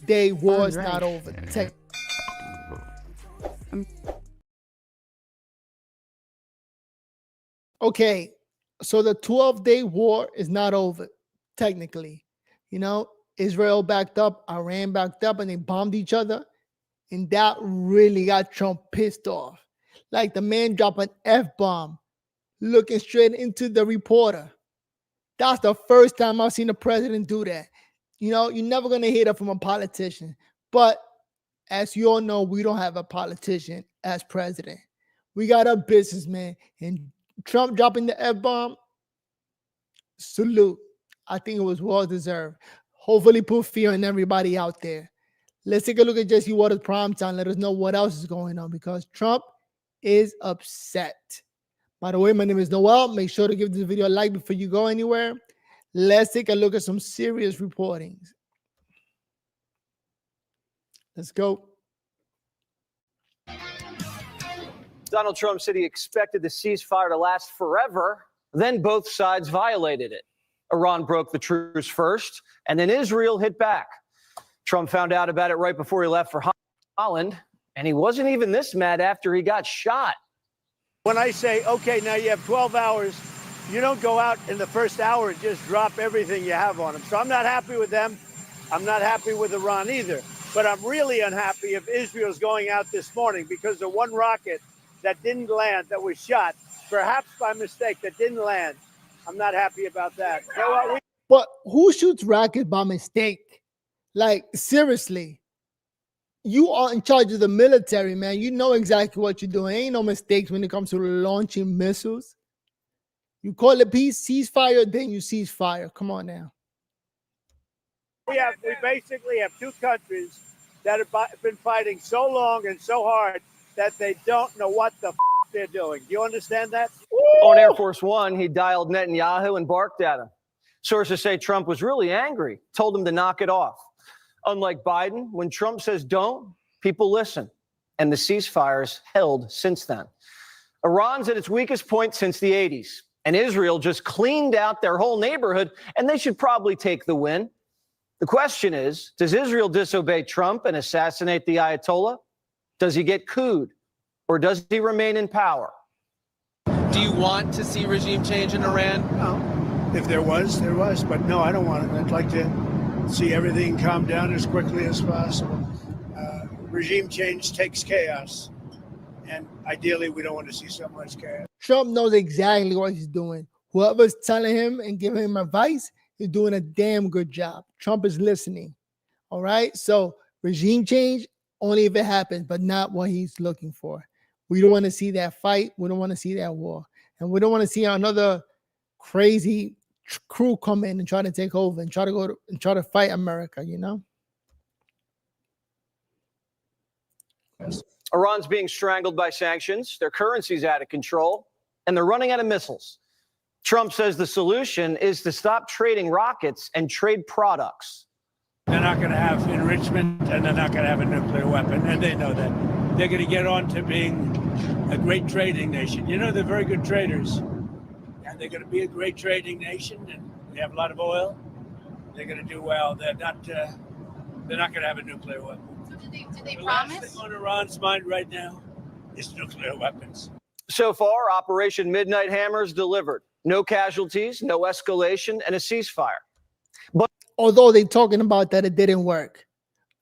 Day war is not over. Okay, so the 12-day war is not over, technically. You know, Israel backed up, Iran backed up, and they bombed each other. And that really got Trump pissed off. Like the man dropped an F-bomb looking straight into the reporter. That's the first time I've seen a president do that. You know, you're never going to hear that from a politician. But as you all know, we don't have a politician as president. We got a businessman. And Trump dropping the F-bomb, salute. I think it was well-deserved. Hopefully put fear in everybody out there. Let's take a look at Jesse Watters Primetime. Let us know what else is going on because Trump is upset. By the way, my name is Noel. Make sure to give this video a like before you go anywhere. Let's take a look at some serious reportings. Let's go. Donald Trump said he expected the ceasefire to last forever. Then both sides violated it. Iran broke the truce first, and then Israel hit back. Trump found out about it right before he left for Holland, and he wasn't even this mad after he got shot. When I say, okay, now you have 12 hours, you don't go out in the first hour and just drop everything you have on them. So I'm not happy with them. I'm not happy with Iran either. But I'm really unhappy if Israel's going out this morning because of one rocket that didn't land, that was shot, perhaps by mistake, that didn't land. I'm not happy about that. You know what? But who shoots rockets by mistake? Like, seriously. You are in charge of the military, man. You know exactly what you're doing. Ain't no mistakes when it comes to launching missiles. You call it peace, ceasefire, then you cease fire. Come on now. We basically have two countries that have been fighting so long and so hard that they don't know what the they're doing. Do you understand that? On Air Force One, he dialed Netanyahu and barked at him. Sources say Trump was really angry, told him to knock it off. Unlike Biden, when Trump says don't, people listen. And the ceasefire's held since then. Iran's at its weakest point since the 80s. And Israel just cleaned out their whole neighborhood, and they should probably take the win. The question is, does Israel disobey Trump and assassinate the Ayatollah? Does he get couped? Or does he remain in power? Do you want to see regime change in Iran? No. If there was, there was. But no, I don't want it. I'd like to see everything calm down as quickly as possible. Regime change takes chaos. And ideally, we don't want to see so much chaos. Trump knows exactly what he's doing. Whoever's telling him and giving him advice is doing a damn good job. Trump is listening. All right? So regime change, only if it happens, but not what he's looking for. We don't want to see that fight. We don't want to see that war. And we don't want to see another crazy crew come in and try to take over and try to fight America, you know? Iran's being strangled by sanctions. Their currency's out of control, and they're running out of missiles. Trump says the solution is to stop trading rockets and trade products. They're not going to have enrichment, and they're not going to have a nuclear weapon, and they know that. They're going to get on to being a great trading nation. You know, they're very good traders, and they're going to be a great trading nation, and they have a lot of oil. They're going to do well. They're not going to have a nuclear weapon. So did they The promise? last thing on Iran's mind right now is nuclear weapons. So far, Operation Midnight Hammer's delivered. No casualties, no escalation, and a ceasefire. But although they're talking about that it didn't work.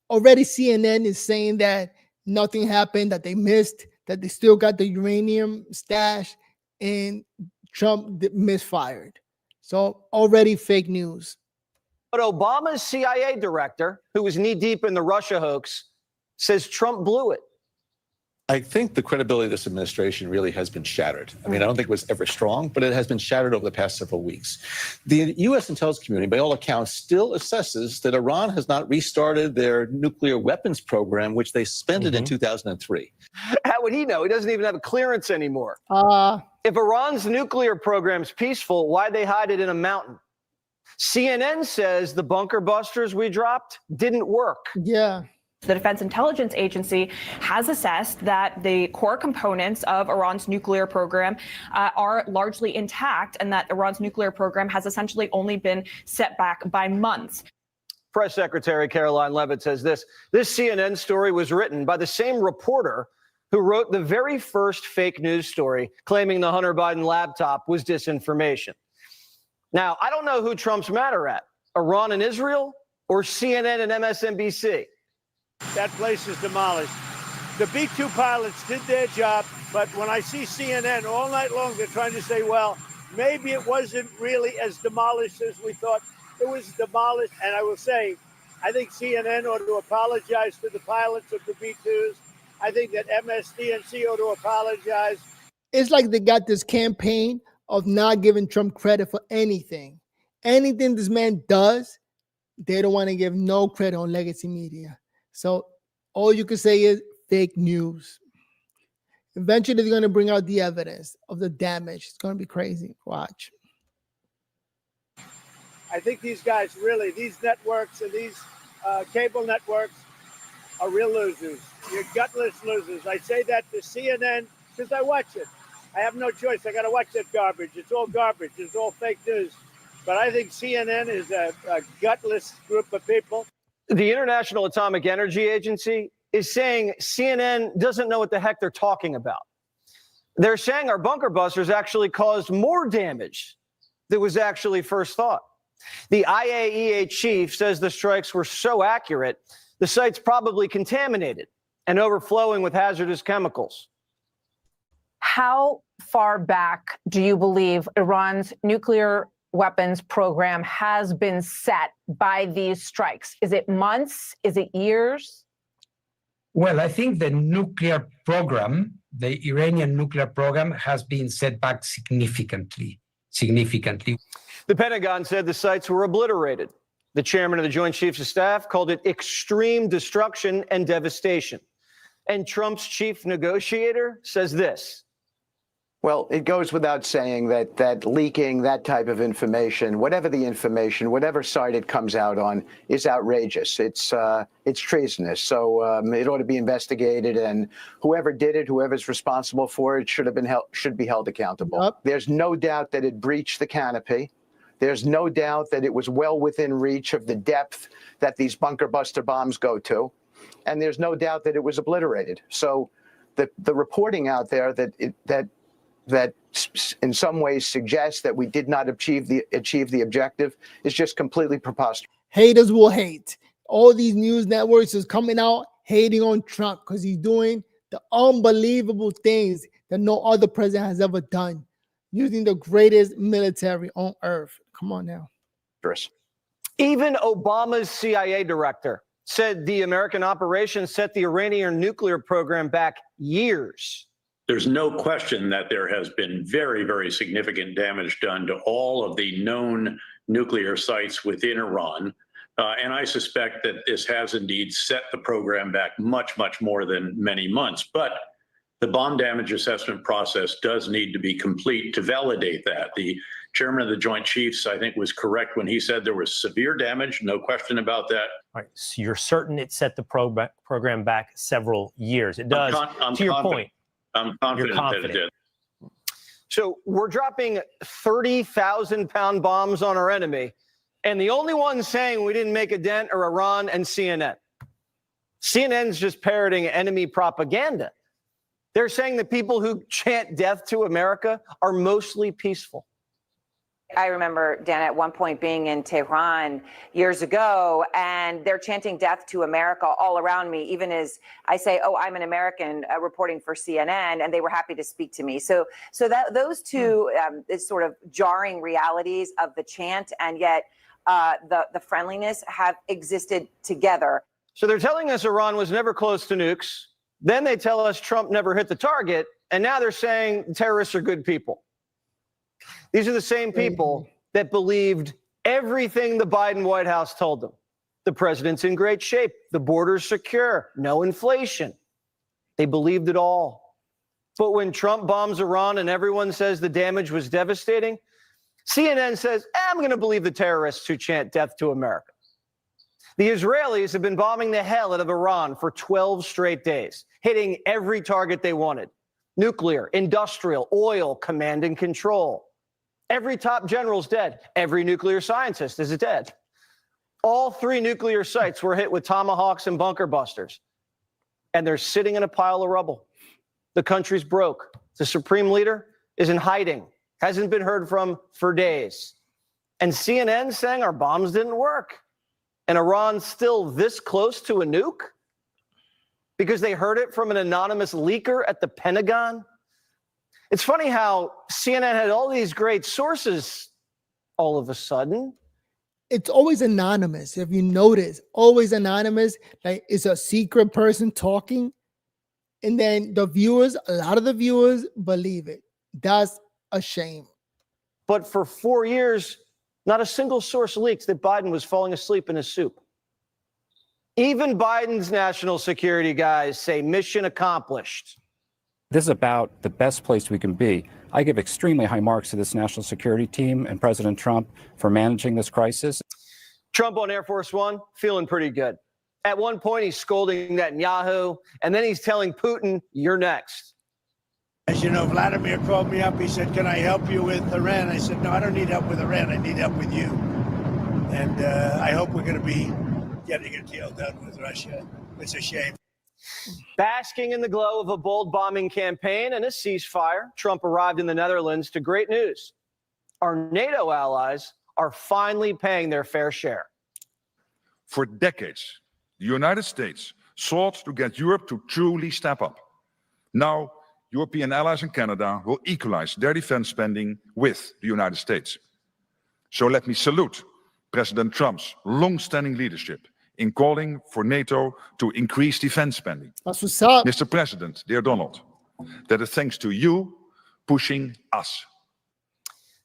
Already CNN is saying that nothing happened, that they missed, that they still got the uranium stash, and Trump misfired. So already fake news. But Obama's CIA director, who was knee-deep in the Russia hoax, says Trump blew it. I think the credibility of this administration really has been shattered. I mean, I don't think it was ever strong, but it has been shattered over the past several weeks. The U.S. intelligence community, by all accounts, still assesses that Iran has not restarted their nuclear weapons program, which they suspended in 2003. How would he know? He doesn't even have a clearance anymore. If Iran's nuclear program's peaceful, why'd they hide it in a mountain? CNN says the bunker busters we dropped didn't work. Yeah. The Defense Intelligence Agency has assessed that the core components of Iran's nuclear program are largely intact and that Iran's nuclear program has essentially only been set back by months. Press Secretary Caroline Leavitt says this CNN story was written by the same reporter who wrote the very first fake news story claiming the Hunter Biden laptop was disinformation. Now, I don't know who Trump's madder at, Iran and Israel or CNN and MSNBC. That place is demolished. The B-2 pilots did their job, but when I see CNN all night long, they're trying to say, well, maybe it wasn't really as demolished as we thought. It was demolished, and I will say, I think CNN ought to apologize to the pilots of the B-2s. I think that MSDNC ought to apologize. It's like they got this campaign of not giving Trump credit for anything. Anything this man does, they don't want to give no credit on legacy media. So all you can say is fake news. Eventually, they're going to bring out the evidence of the damage. It's going to be crazy. Watch. I think these guys really, these networks and these cable networks are real losers. You're gutless losers. I say that to CNN because I watch it. I have no choice. I got to watch that garbage. It's all garbage. It's all fake news. But I think CNN is a gutless group of people. The International Atomic Energy Agency is saying CNN doesn't know what the heck they're talking about. They're saying our bunker busters actually caused more damage than was actually first thought. The IAEA chief says the strikes were so accurate, the site's probably contaminated and overflowing with hazardous chemicals. How far back do you believe Iran's nuclear weapons program has been set by these strikes? Is it months? Is it years? Well, I think the nuclear program, the Iranian nuclear program, has been set back significantly. The Pentagon said the sites were obliterated. The chairman of the Joint Chiefs of Staff called it extreme destruction and devastation. And Trump's chief negotiator says this. Well, it goes without saying that leaking that type of information, whatever the information, whatever side it comes out on, is outrageous. It's treasonous. So it ought to be investigated, and whoever did it, whoever's responsible for it, should be held accountable. Yep. There's no doubt that it breached the canopy. There's no doubt that it was well within reach of the depth that these bunker buster bombs go to, and there's no doubt that it was obliterated. So the reporting out there that in some ways suggests that we did not achieve the objective is just completely preposterous. Haters will hate. All these news networks is coming out hating on Trump because he's doing the unbelievable things that no other president has ever done, using the greatest military on earth. Come on now. Even Obama's CIA director said the American operation set the Iranian nuclear program back years. There's no question that there has been very, very significant damage done to all of the known nuclear sites within Iran. And I suspect that this has indeed set the program back much, much more than many months. But the bomb damage assessment process does need to be complete to validate that. The chairman of the Joint Chiefs, I think, was correct when he said there was severe damage, no question about that. All right, so you're certain it set the program back several years. It does, to your point. I'm confident that it did. So we're dropping 30,000-pound bombs on our enemy, and the only ones saying we didn't make a dent are Iran and CNN. CNN's just parroting enemy propaganda. They're saying the people who chant death to America are mostly peaceful. I remember, Dan, at one point being in Tehran years ago, and they're chanting death to America all around me, even as I say, oh, I'm an American reporting for CNN, and they were happy to speak to me. So that those two is sort of jarring realities of the chant, and yet the friendliness have existed together. So they're telling us Iran was never close to nukes. Then they tell us Trump never hit the target, and now they're saying terrorists are good people. These are the same people that believed everything the Biden White House told them. The president's in great shape. The border's secure. No inflation. They believed it all. But when Trump bombs Iran and everyone says the damage was devastating, CNN says, I'm going to believe the terrorists who chant death to America. The Israelis have been bombing the hell out of Iran for 12 straight days, hitting every target they wanted. Nuclear, industrial, oil, command and control. Every top general's dead. Every nuclear scientist is dead. All 3 nuclear sites were hit with tomahawks and bunker busters, and they're sitting in a pile of rubble. The country's broke. The supreme leader is in hiding, hasn't been heard from for days. And CNN saying our bombs didn't work. And Iran's still this close to a nuke because they heard it from an anonymous leaker at the Pentagon. It's funny how CNN had all these great sources all of a sudden. It's always anonymous. If you notice, always anonymous. Like it's a secret person talking. And then the viewers, a lot of the viewers believe it. That's a shame. But for 4 years, not a single source leaks that Biden was falling asleep in his soup. Even Biden's national security guys say mission accomplished. This is about the best place we can be. I give extremely high marks to this national security team and President Trump for managing this crisis. Trump on Air Force One, feeling pretty good. At one point, he's scolding Netanyahu, and then he's telling Putin, you're next. As you know, Vladimir called me up. He said, can I help you with Iran? I said, no, I don't need help with Iran. I need help with you. And I hope we're going to be getting a deal done with Russia. It's a shame. Basking in the glow of a bold bombing campaign and a ceasefire, Trump arrived in the Netherlands to great news. Our NATO allies are finally paying their fair share. For decades, the United States sought to get Europe to truly step up. Now, European allies and Canada will equalize their defense spending with the United States. So let me salute President Trump's long-standing leadership in calling for NATO to increase defense spending. That's what's up. Mr. President, dear Donald, that is thanks to you pushing us.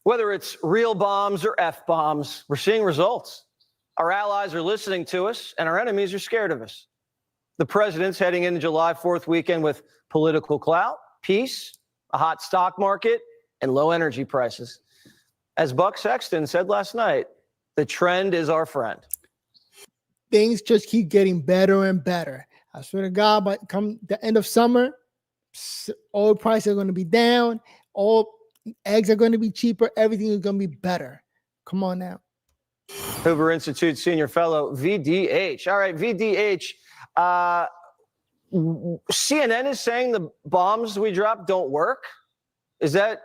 Whether it's real bombs or F-bombs, we're seeing results. Our allies are listening to us, and our enemies are scared of us. The president's heading into July 4th weekend with political clout, peace, a hot stock market, and low energy prices. As Buck Sexton said last night, the trend is our friend. Things just keep getting better and better. I swear to God, but come the end of summer, oil prices are going to be down. All eggs are going to be cheaper. Everything is going to be better. Come on now. Hoover Institute Senior Fellow, VDH. All right, VDH. CNN is saying the bombs we dropped don't work. Is that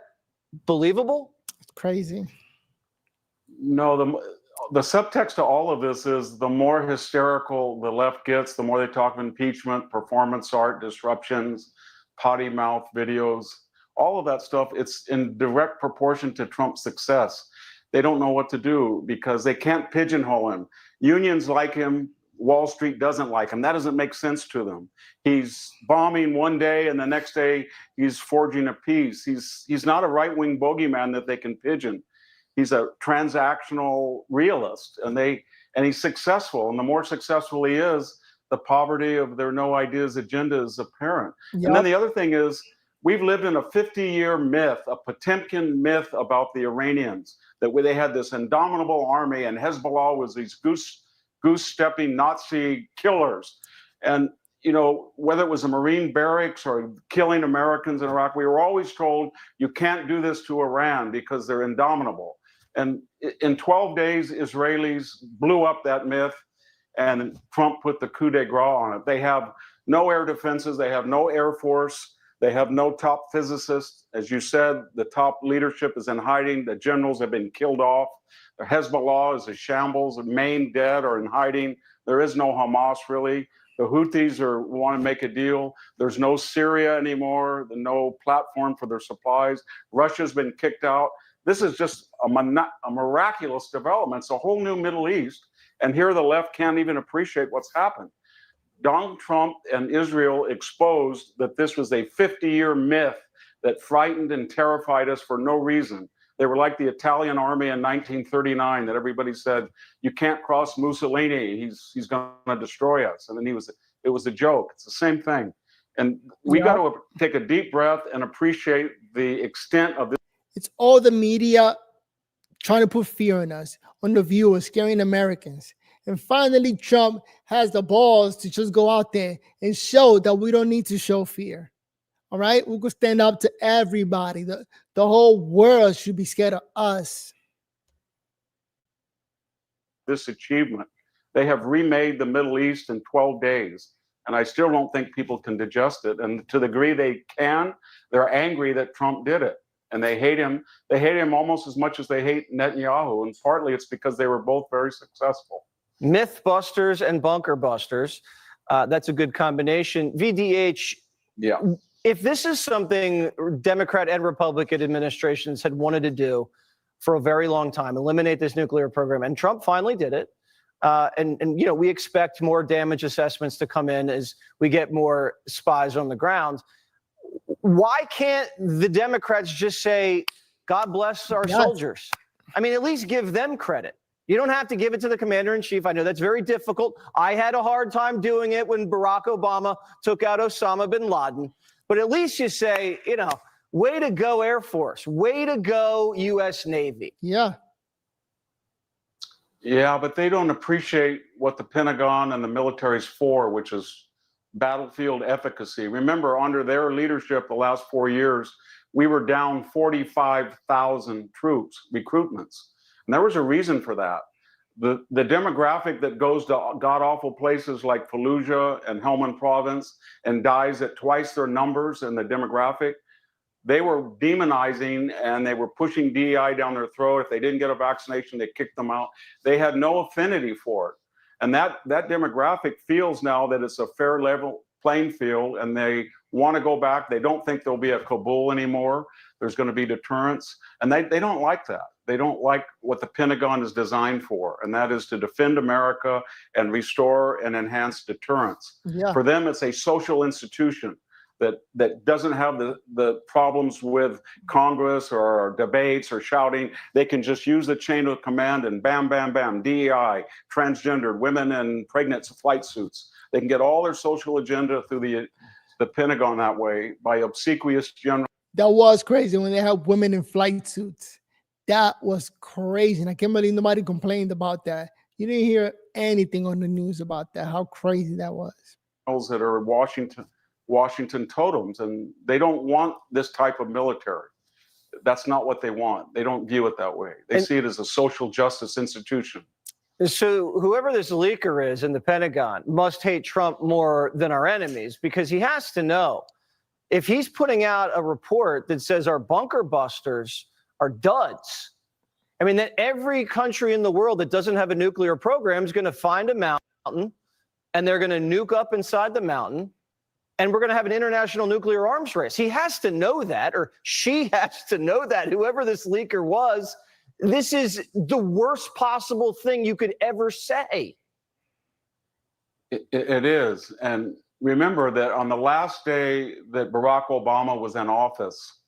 believable? It's crazy. No, the subtext to all of this is the more hysterical the left gets, the more they talk of impeachment, performance art, disruptions, potty mouth videos, all of that stuff. It's in direct proportion to Trump's success. They don't know what to do because they can't pigeonhole him. Unions like him. Wall Street doesn't like him. That doesn't make sense to them. He's bombing one day and the next day he's forging a peace. He's not a right-wing bogeyman that they can pigeon. He's a transactional realist, and he's successful. And the more successful he is, the poverty of their no ideas agenda is apparent. Yep. And then the other thing is, we've lived in a 50-year myth, a Potemkin myth about the Iranians, that they had this indomitable army and Hezbollah was these goose-stepping Nazi killers. And, you know, whether it was a Marine barracks or killing Americans in Iraq, we were always told, you can't do this to Iran because they're indomitable. And in 12 days, Israelis blew up that myth, and Trump put the coup de grace on it. They have no air defenses. They have no air force. They have no top physicists. As you said, the top leadership is in hiding. The generals have been killed off. The Hezbollah is a shambles. The main dead are in hiding. There is no Hamas, really. The Houthis want to make a deal. There's no Syria anymore. There's no platform for their supplies. Russia's been kicked out. This is just a miraculous development. It's a whole new Middle East. And here the left can't even appreciate what's happened. Donald Trump and Israel exposed that this was a 50-year myth that frightened and terrified us for no reason. They were like the Italian army in 1939 that everybody said, you can't cross Mussolini, he's going to destroy us. And then it was a joke. It's the same thing. And we got to take a deep breath and appreciate the extent of this. It's all the media trying to put fear in us, on the viewers, scaring Americans. And finally, Trump has the balls to just go out there and show that we don't need to show fear. All right? We could stand up to everybody. The whole world should be scared of us. This achievement. They have remade the Middle East in 12 days. And I still don't think people can digest it. And to the degree they can, they're angry that Trump did it. And they hate him. They hate him almost as much as they hate Netanyahu. And partly it's because they were both very successful. Mythbusters and bunker busters. That's a good combination. VDH, yeah. If this is something Democrat and Republican administrations had wanted to do for a very long time, eliminate this nuclear program, and Trump finally did it, and you know, we expect more damage assessments to come in as we get more spies on the ground. Why can't the Democrats just say, God bless our soldiers? I mean, at least give them credit. You don't have to give it to the commander-in-chief. I know that's very difficult. I had a hard time doing it when Barack Obama took out Osama bin Laden. But at least you say, you know, way to go, Air Force. Way to go, U.S. Navy. Yeah. Yeah, but they don't appreciate what the Pentagon and the military's for, which is battlefield efficacy. Remember, under their leadership the last 4 years, we were down 45,000 troops, recruitments. And there was a reason for that. The demographic that goes to god-awful places like Fallujah and Helmand province and dies at twice their numbers in the demographic, they were demonizing and they were pushing DEI down their throat. If they didn't get a vaccination, they kicked them out. They had no affinity for it. And that demographic feels now that it's a fair level playing field and they want to go back. They don't think there'll be a Kabul anymore. There's going to be deterrence. And they don't like that. They don't like what the Pentagon is designed for, and that is to defend America and restore and enhance deterrence. Yeah. For them, it's a social institution that doesn't have the problems with Congress or debates or shouting. They can just use the chain of command and bam, bam, bam, DEI, transgendered, women in pregnant flight suits. They can get all their social agenda through the Pentagon that way by obsequious general. That was crazy when they had women in flight suits. That was crazy. And I can't believe nobody complained about that. You didn't hear anything on the news about that, how crazy that was. That are Washington totems, and they don't want this type of military. That's not what they want. They don't view it that way. They see it as a social justice institution. So whoever this leaker is in the Pentagon must hate Trump more than our enemies, because he has to know if he's putting out a report that says our bunker busters are duds. I mean, that every country in the world that doesn't have a nuclear program is going to find a mountain and they're going to nuke up inside the mountain. And we're going to have an international nuclear arms race. He has to know that, or she has to know that, whoever this leaker was. This is the worst possible thing you could ever say. It is. And remember that on the last day that Barack Obama was in office,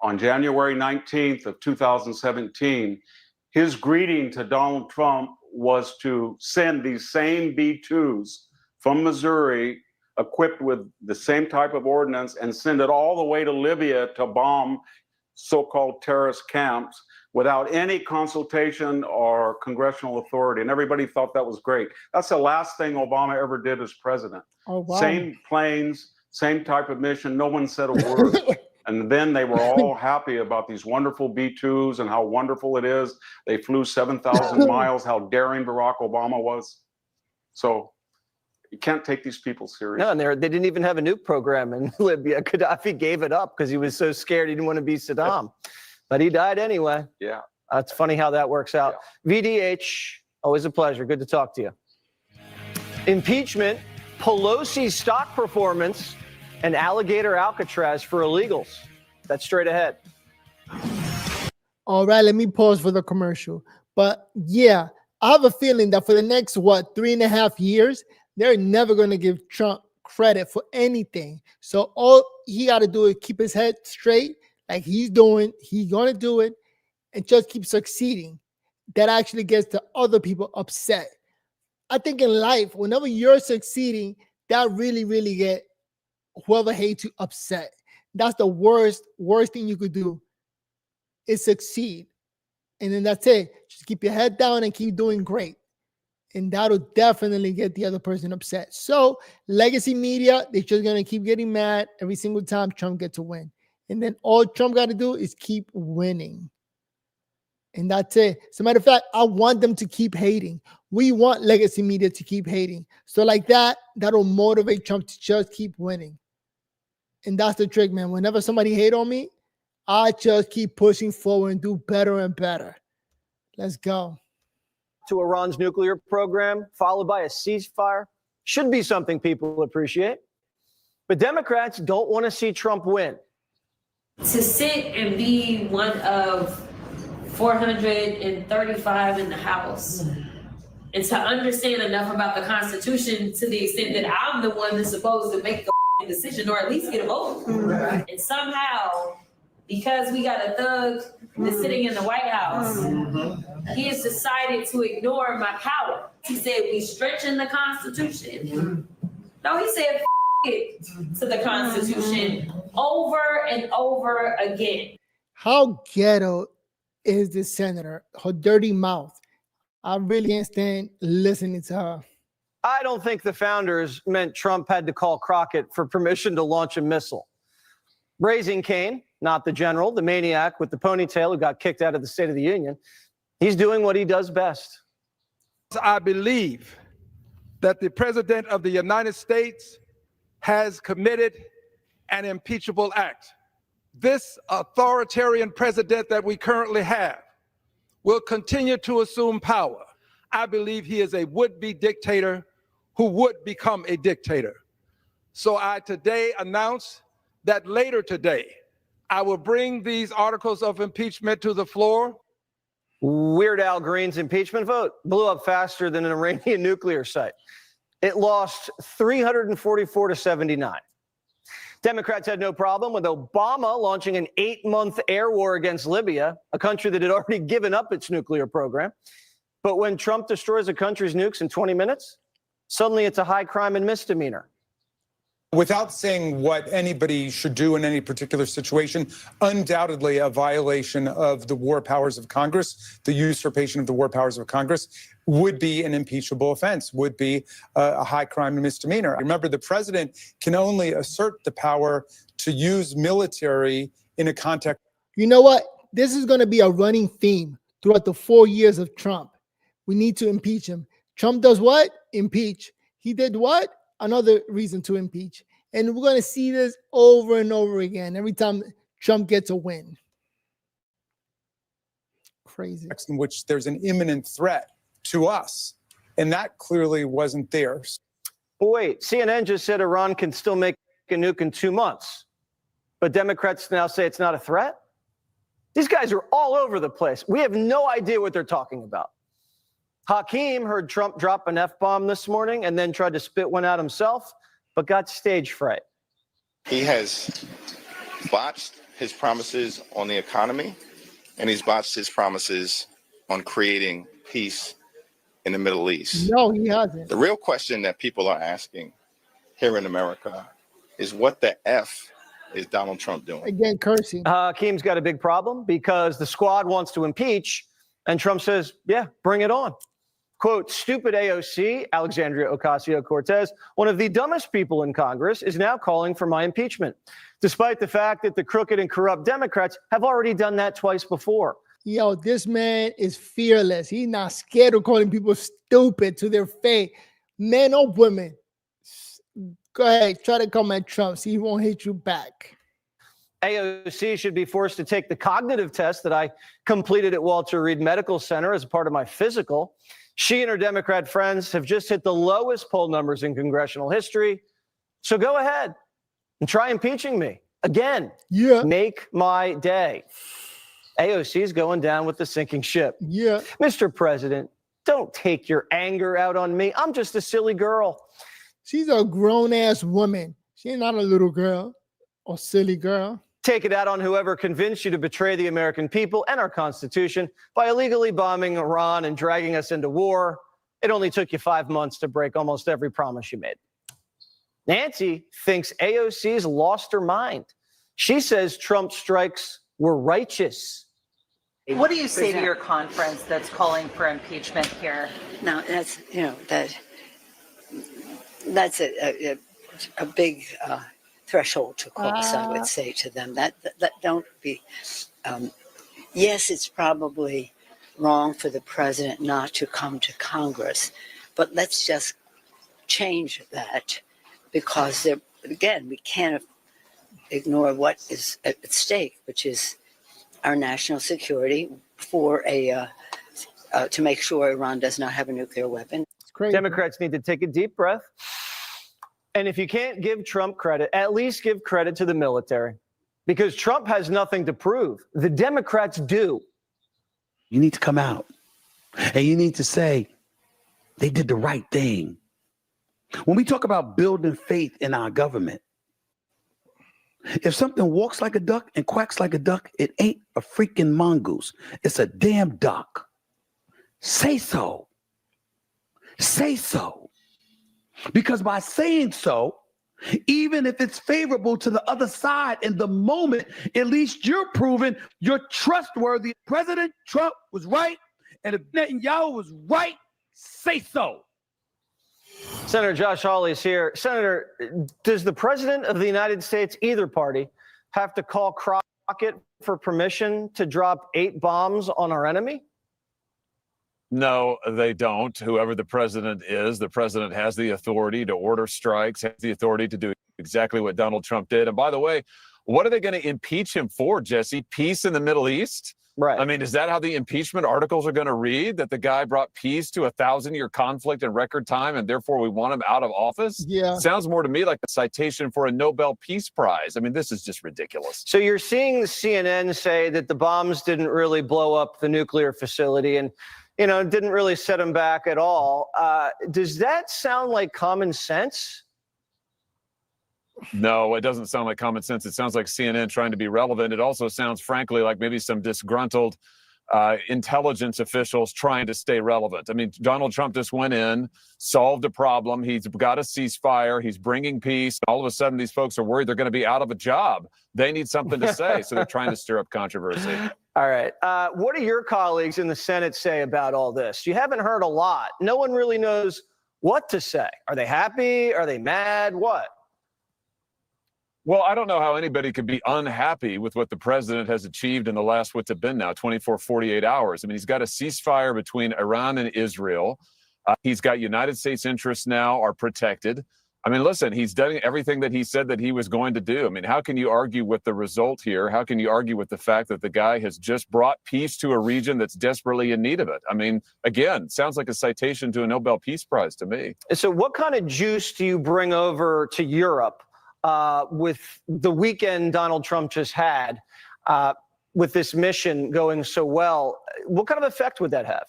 on January 19th of 2017, his greeting to Donald Trump was to send these same B-2s from Missouri equipped with the same type of ordnance and send it all the way to Libya to bomb so-called terrorist camps without any consultation or congressional authority. And everybody thought that was great. That's the last thing Obama ever did as president. Oh, wow. Same planes, same type of mission. No one said a word. And then they were all happy about these wonderful B-2s and how wonderful it is. They flew 7,000 miles, how daring Barack Obama was. So you can't take these people seriously. No, and they didn't even have a nuke program in Libya. Gaddafi gave it up because he was so scared he didn't want to be Saddam. But he died anyway. Yeah. It's funny how that works out. Yeah. VDH, always a pleasure. Good to talk to you. Impeachment, Pelosi's stock performance, and alligator Alcatraz for illegals. That's straight ahead. All right, let me pause for the commercial. But yeah, I have a feeling that for the next, 3.5 years, they're never going to give Trump credit for anything. So all he got to do is keep his head straight like he's doing. He's going to do it and just keep succeeding. That actually gets the other people upset. I think in life, whenever you're succeeding, that really get whoever hates you upset. That's the worst thing you could do is succeed. And then that's it. Just keep your head down and keep doing great. And that'll definitely get the other person upset. So legacy media, they're just going to keep getting mad every single time Trump gets a win. And then all Trump got to do is keep winning. And that's it. As a matter of fact, I want them to keep hating. We want legacy media to keep hating. So like that'll motivate Trump to just keep winning. And that's the trick, man. Whenever somebody hate on me, I just keep pushing forward and do better and better. Let's go. To Iran's nuclear program, followed by a ceasefire, should be something people appreciate. But Democrats don't want to see Trump win. To sit and be one of 435 in the House, and to understand enough about the Constitution to the extent that I'm the one that's supposed to make the decision or at least get a vote. And somehow, because we got a thug that's sitting in the White House, he has decided to ignore my power. He said, we stretching the Constitution. No, he said, it to the Constitution over and over again. How ghetto is this senator? Her dirty mouth. I really can't stand listening to her. I don't think the founders meant Trump had to call Crockett for permission to launch a missile. Raising Cain, not the general, the maniac with the ponytail who got kicked out of the State of the Union, he's doing what he does best. I believe that the President of the United States has committed an impeachable act. This authoritarian president that we currently have will continue to assume power. I believe he is a would-be dictator who would become a dictator. So I today announce that later today, I will bring these articles of impeachment to the floor. Weird Al Green's impeachment vote blew up faster than an Iranian nuclear site. It lost 344 to 79. Democrats had no problem with Obama launching an 8-month air war against Libya, a country that had already given up its nuclear program. But when Trump destroys a country's nukes in 20 minutes, suddenly it's a high crime and misdemeanor. Without saying what anybody should do in any particular situation, undoubtedly a violation of the war powers of Congress, the usurpation of the war powers of Congress, would be an impeachable offense, would be a high crime and misdemeanor. Remember, the president can only assert the power to use military in a context. You know what? This is going to be a running theme throughout the 4 years of Trump. We need to impeach him. Trump does what? Impeach. He did what? Another reason to impeach. And we're going to see this over and over again every time Trump gets a win. Crazy. In which there's an imminent threat to us. And that clearly wasn't theirs. But wait, CNN just said Iran can still make a nuke in 2 months. But Democrats now say it's not a threat? These guys are all over the place. We have no idea what they're talking about. Hakeem heard Trump drop an F-bomb this morning and then tried to spit one out himself, but got stage fright. He has botched his promises on the economy, and he's botched his promises on creating peace in the Middle East. No, he hasn't. The real question that people are asking here in America is what the F is Donald Trump doing? Again, cursing. Hakeem's got a big problem because the squad wants to impeach, and Trump says, yeah, bring it on. Quote, stupid AOC, Alexandria Ocasio-Cortez, one of the dumbest people in Congress, is now calling for my impeachment, despite the fact that the crooked and corrupt Democrats have already done that twice before. Yo, this man is fearless. He's not scared of calling people stupid to their face, men or women. Go ahead, try to come at Trump. See, he won't hit you back. AOC should be forced to take the cognitive test that I completed at Walter Reed Medical Center as part of my physical. She and her Democrat friends have just hit the lowest poll numbers in congressional history. So go ahead and try impeaching me again. Yeah. Make my day. AOC is going down with the sinking ship. Yeah. Mr. President, don't take your anger out on me. I'm just a silly girl. She's a grown-ass woman. She's not a little girl or silly girl. Take it out on whoever convinced you to betray the American people and our Constitution by illegally bombing Iran and dragging us into war. It only took you 5 months to break almost every promise you made. Nancy thinks AOC's lost her mind. She says Trump's strikes were righteous. What do you say to your conference that's calling for impeachment here? No, that's, that's a big threshold to cross, I would say to them. That don't be, yes, it's probably wrong for the president not to come to Congress. But let's just change that, because again, we can't ignore what is at stake, which is our national security for to make sure Iran does not have a nuclear weapon. Democrats need to take a deep breath. And if you can't give Trump credit, at least give credit to the military, because Trump has nothing to prove. The Democrats do. You need to come out and you need to say they did the right thing. When we talk about building faith in our government, if something walks like a duck and quacks like a duck, it ain't a freaking mongoose. It's a damn duck. Say so. Say so. Because by saying so, even if it's favorable to the other side in the moment, at least you're proving you're trustworthy. President Trump was right, and if Netanyahu was right, say so. Senator Josh Hawley is here. Senator, does the president of the United States, either party, have to call Crockett for permission to drop 8 bombs on our enemy? No, they don't. Whoever the president is, the president has the authority to order strikes, has the authority to do exactly what Donald Trump did. And by the way, what are they going to impeach him for, Jesse? Peace in the Middle East? Right. I mean, is that how the impeachment articles are going to read? That the guy brought peace to a 1,000-year conflict in record time, and therefore we want him out of office? Yeah. Sounds more to me like a citation for a Nobel Peace Prize. I mean, this is just ridiculous. So you're seeing the CNN say that the bombs didn't really blow up the nuclear facility and, you know, didn't really set them back at all. Does that sound like common sense? No, it doesn't sound like common sense. It sounds like CNN trying to be relevant. It also sounds, frankly, like maybe some disgruntled intelligence officials trying to stay relevant. I mean, Donald Trump just went in, solved a problem. He's got a ceasefire. He's bringing peace. All of a sudden, these folks are worried they're going to be out of a job. They need something to say, so they're trying to stir up controversy. All right. What do your colleagues in the Senate say about all this? You haven't heard a lot. No one really knows what to say. Are they happy? Are they mad? What? Well, I don't know how anybody could be unhappy with what the president has achieved in the last, what's it been now, 24, 48 hours. I mean, he's got a ceasefire between Iran and Israel. He's got United States interests now are protected. I mean, listen, he's done everything that he said that he was going to do. I mean, how can you argue with the result here? How can you argue with the fact that the guy has just brought peace to a region that's desperately in need of it? I mean, again, sounds like a citation to a Nobel Peace Prize to me. So what kind of juice do you bring over to Europe with the weekend Donald Trump just had, with this mission going so well? What kind of effect would that have?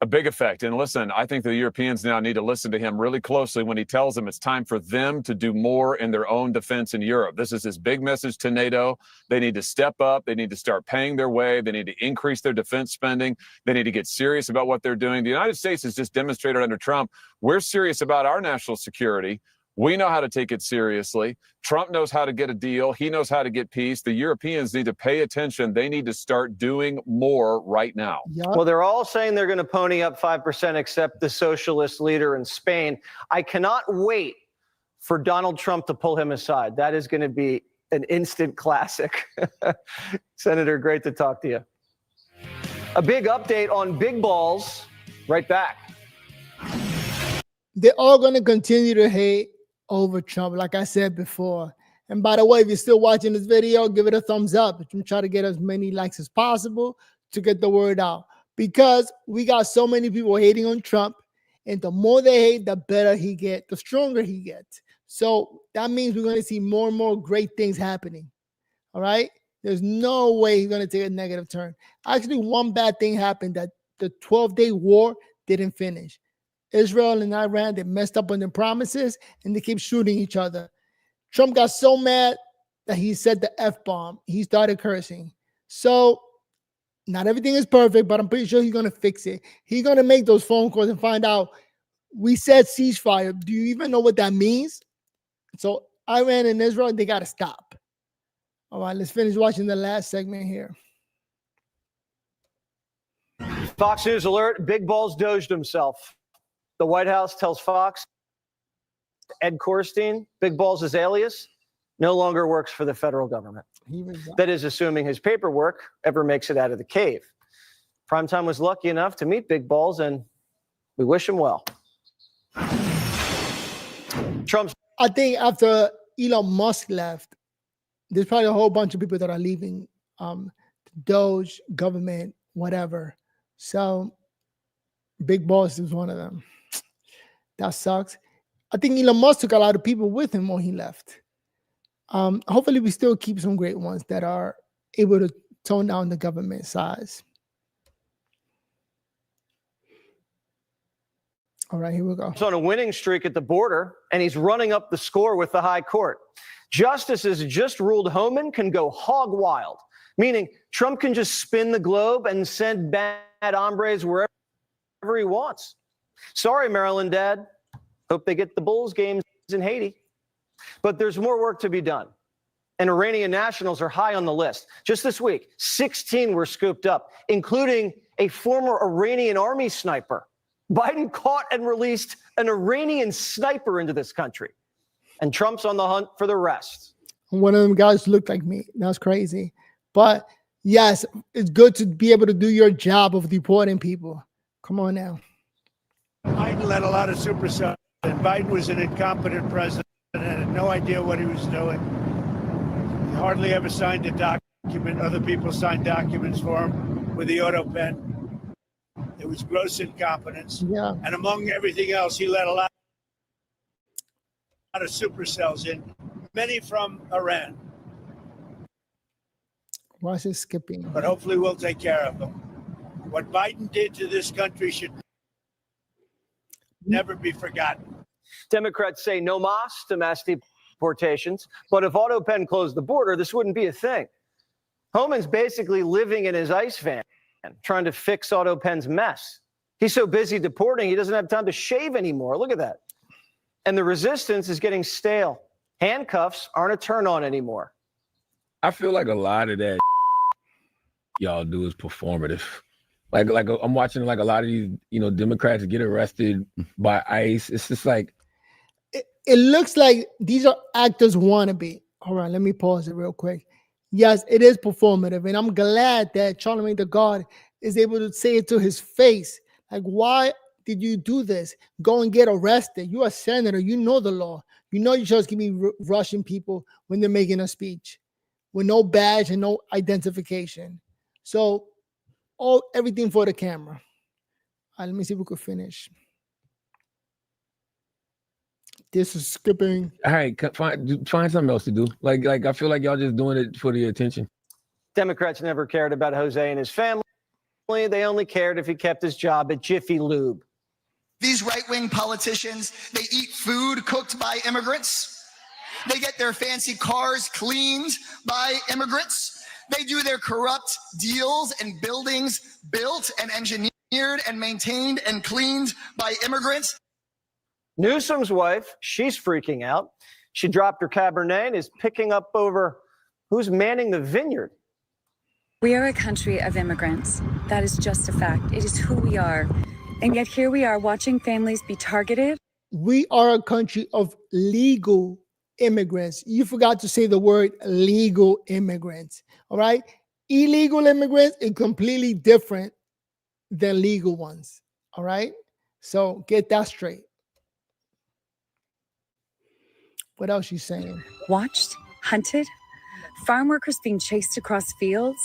A big effect. And listen, I think the Europeans now need to listen to him really closely when he tells them it's time for them to do more in their own defense in Europe. This is his big message to NATO. They need to step up. They need to start paying their way. They need to increase their defense spending. They need to get serious about what they're doing. The United States has just demonstrated under Trump, we're serious about our national security. We know how to take it seriously. Trump knows how to get a deal. He knows how to get peace. The Europeans need to pay attention. They need to start doing more right now. Well, they're all saying they're going to pony up 5% except the socialist leader in Spain. I cannot wait for Donald Trump to pull him aside. That is going to be an instant classic. Senator, great to talk to you. A big update on big balls. Right back. They're all going to continue to hate over Trump, like I said before. And by the way, if you're still watching this video, give it a thumbs up. I'm trying to get as many likes as possible to get the word out, because we got so many people hating on Trump, and the more they hate, the better he gets, the stronger he gets. So that means we're going to see more and more great things happening. All right. There's no way he's going to take a negative turn. Actually, one bad thing happened, that the 12-day war didn't finish. Israel and Iran, they messed up on their promises, and they keep shooting each other. Trump got so mad that he said the F-bomb. He started cursing. So not everything is perfect, but I'm pretty sure he's going to fix it. He's going to make those phone calls and find out, we said ceasefire. Do you even know what that means? So Iran and Israel, they got to stop. All right, let's finish watching the last segment here. Fox News alert, Big Balls doged himself. The White House tells Fox Ed Korstein, Big Balls' alias, no longer works for the federal government. That is assuming his paperwork ever makes it out of the cave. Primetime was lucky enough to meet Big Balls, and we wish him well. Trump's. I think after Elon Musk left, there's probably a whole bunch of people that are leaving, Doge, government, whatever. So Big Boss is one of them. That sucks. I think Elon Musk took a lot of people with him when he left. Hopefully we still keep some great ones that are able to tone down the government size. All right, here we go. He's on a winning streak at the border, and he's running up the score with the high court. Justices just ruled Homan can go hog wild, meaning Trump can just spin the globe and send bad hombres wherever he wants. Sorry, Maryland Dad. Hope they get the Bulls games in Haiti. But there's more work to be done. And Iranian nationals are high on the list. Just this week, 16 were scooped up, including a former Iranian army sniper. Biden caught and released an Iranian sniper into this country. And Trump's on the hunt for the rest. One of them guys looked like me. That's crazy. But yes, it's good to be able to do your job of deporting people. Come on now. Biden let a lot of supercells, and Biden was an incompetent president and had no idea what he was doing. He hardly ever signed a document. Other people signed documents for him with the auto pen. It was gross incompetence. Yeah. And among everything else, he let a lot of supercells in, many from Iran. Why is it skipping? But hopefully we'll take care of them. What Biden did to this country should never be forgotten. Democrats say no mas to mass deportations, but if auto pen closed the border, this wouldn't be a thing. Homan's basically living in his ICE van, trying to fix auto pen's mess. He's so busy deporting, he doesn't have time to shave anymore. Look at that. And the resistance is getting stale. Handcuffs aren't a turn on anymore. I feel like a lot of that y'all do is performative. Like I'm watching like a lot of these, Democrats get arrested by ICE. It's just like it looks like these are actors wannabe. All right, let me pause it real quick. Yes, it is performative, and I'm glad that Charlemagne the God is able to say it to his face. Like, why did you do this? Go and get arrested. You're a senator. You know the law. You know you're supposed to be rushing people when they're making a speech with no badge and no identification. So, everything for the camera. Let me see if we could finish. This is skipping. All right, find something else to do. Like I feel like y'all just doing it for the attention. Democrats never cared about Jose and his family. They only cared if he kept his job at Jiffy Lube. These right-wing politicians, they eat food cooked by immigrants. They get their fancy cars cleaned by immigrants. They do their corrupt deals and buildings built and engineered and maintained and cleaned by immigrants. Newsom's wife, she's freaking out. She dropped her Cabernet and is picking up over who's manning the vineyard. We are a country of immigrants. That is just a fact. It is who we are. And yet here we are watching families be targeted. We are a country of legal immigrants. You forgot to say the word legal immigrants. All right. Illegal immigrants is completely different than legal ones. All right. So get that straight. What else you saying? Watched, hunted, farm workers being chased across fields.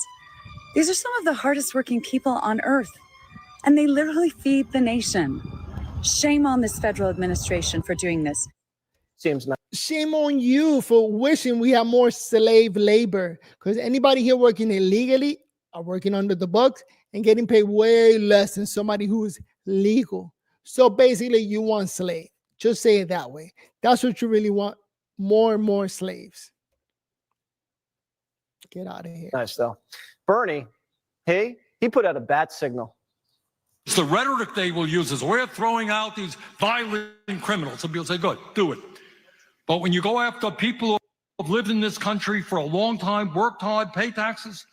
These are some of the hardest working people on earth, and they literally feed the nation. Shame on this federal administration for doing this. Seems not. Shame on you for wishing we had more slave labor, because anybody here working illegally are working under the books and getting paid way less than somebody who is legal. So basically you want slave. Just say it that way. That's what you really want. More and more slaves. Get out of here. Nice though. Bernie, he put out a bat signal. It's the rhetoric they will use is we're throwing out these violent criminals. Some people say, good, do it. But when you go after people who have lived in this country for a long time, worked hard, pay taxes,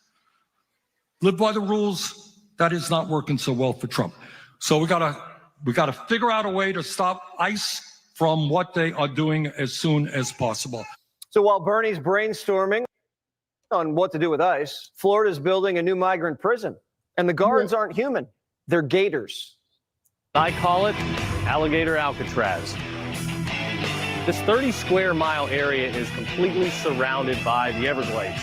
live by the rules, that is not working so well for Trump. So we gotta figure out a way to stop ICE from what they are doing as soon as possible. So while Bernie's brainstorming on what to do with ICE, Florida's building a new migrant prison. And the guards aren't human. They're gators. I call it Alligator Alcatraz. This 30 square mile area is completely surrounded by the Everglades.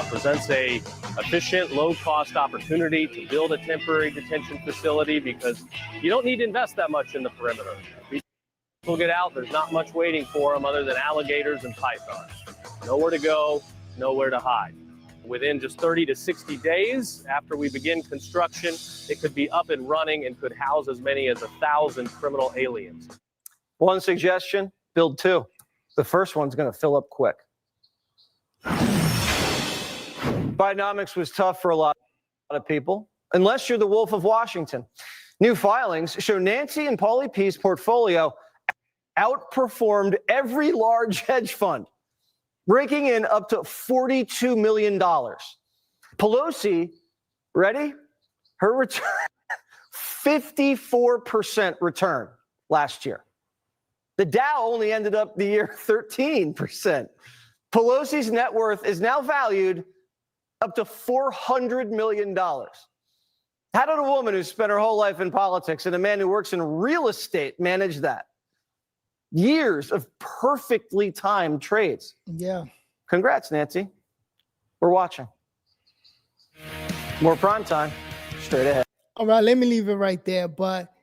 Presents a efficient, low-cost opportunity to build a temporary detention facility because you don't need to invest that much in the perimeter. People get out, there's not much waiting for them other than alligators and pythons. Nowhere to go, nowhere to hide. Within just 30 to 60 days after we begin construction, it could be up and running and could house as many as 1,000 criminal aliens. One suggestion, build 2. The first one's going to fill up quick. Bidenomics was tough for a lot of people, unless you're the Wolf of Washington. New filings show Nancy and Paulie P's portfolio outperformed every large hedge fund, raking in up to $42 million. Pelosi, ready? Her return, 54% return last year. The Dow only ended up the year 13%. Pelosi's net worth is now valued up to $400 million. How did a woman who spent her whole life in politics and a man who works in real estate manage that? Years of perfectly timed trades. Yeah. Congrats, Nancy. We're watching. More prime time, straight ahead. All right, let me leave it right there. But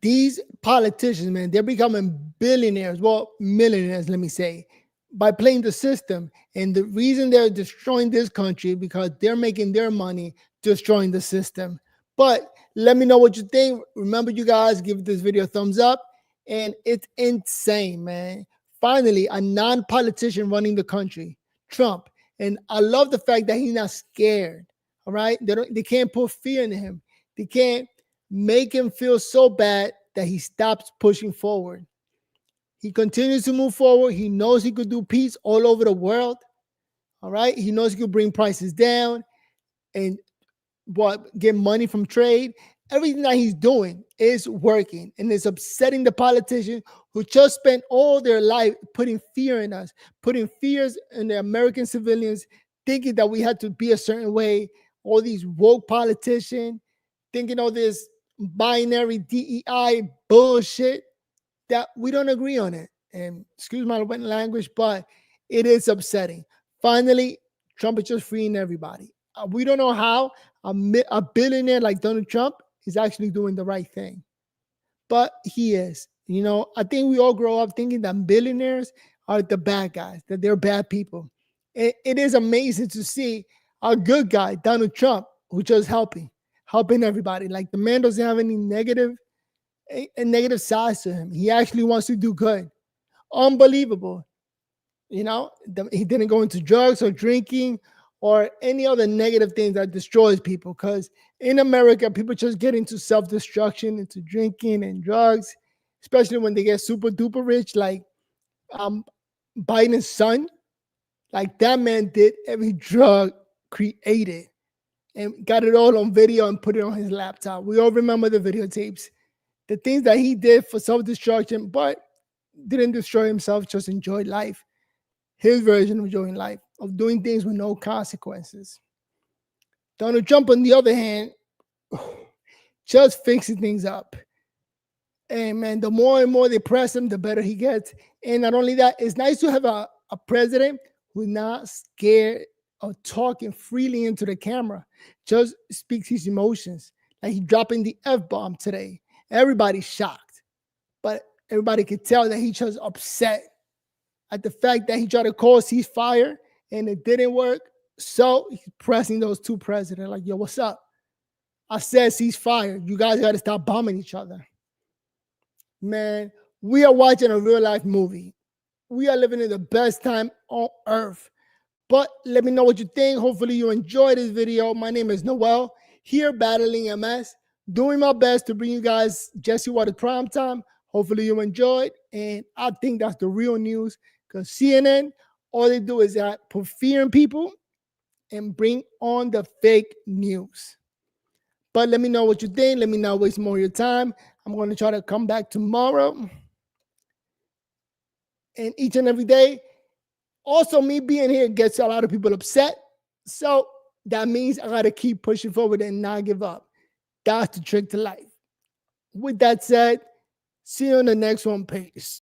these politicians, man, they're becoming billionaires, well, millionaires, let me say, by playing the system. And the reason they're destroying this country because they're making their money destroying the system. But let me know what you think. Remember, you guys, give this video a thumbs up. And it's insane, man. Finally, a non-politician running the country, Trump. And I love the fact that he's not scared. All right. They can't put fear in him. They can't make him feel so bad that he stops pushing forward. He continues to move forward. He knows he could do peace all over the world. All right. He knows he could bring prices down and get money from trade. Everything that he's doing is working, and it's upsetting the politicians who just spent all their life putting fear in us, putting fears in the American civilians, thinking that we had to be a certain way. All these woke politicians thinking all this binary DEI bullshit that we don't agree on it. And excuse my language, but it is upsetting. Finally, Trump is just freeing everybody. We don't know how a billionaire like Donald Trump is actually doing the right thing, but he is. You know, I think we all grow up thinking that billionaires are the bad guys, that they're bad people. It is amazing to see a good guy, Donald Trump, who just helping everybody. Like, the man doesn't have any negative sides to him. He actually wants to do good. Unbelievable. You know, he didn't go into drugs or drinking or any other negative things that destroys people. Because in America, people just get into self-destruction, into drinking and drugs, especially when they get super duper rich, like Biden's son. Like, that man did every drug created and got it all on video and put it on his laptop. We all remember the videotapes, the things that he did for self-destruction, but didn't destroy himself, just enjoyed life. His version of enjoying life, of doing things with no consequences. Donald Trump, on the other hand, just fixing things up. And man, the more and more they press him, the better he gets. And not only that, it's nice to have a president who's not scared of talking freely into the camera, just speaks his emotions. Like, he dropping the F-bomb today. Everybody's shocked, but everybody could tell that he's just upset at the fact that he tried to call ceasefire and it didn't work. So he's pressing those two presidents like, yo, what's up? I said ceasefire. You guys got to stop bombing each other. Man, we are watching a real life movie. We are living in the best time on earth. But let me know what you think. Hopefully you enjoyed this video. My name is Noel, here battling MS, doing my best to bring you guys Jesse Watters Primetime. Hopefully you enjoyed. And I think that's the real news, because CNN, all they do is put fear in people and bring on the fake news. But let me know what you think. Let me not waste more of your time. I'm going to try to come back tomorrow and each and every day. Also, me being here gets a lot of people upset. So that means I got to keep pushing forward and not give up. That's the trick to life. With that said, see you on the next one. Peace.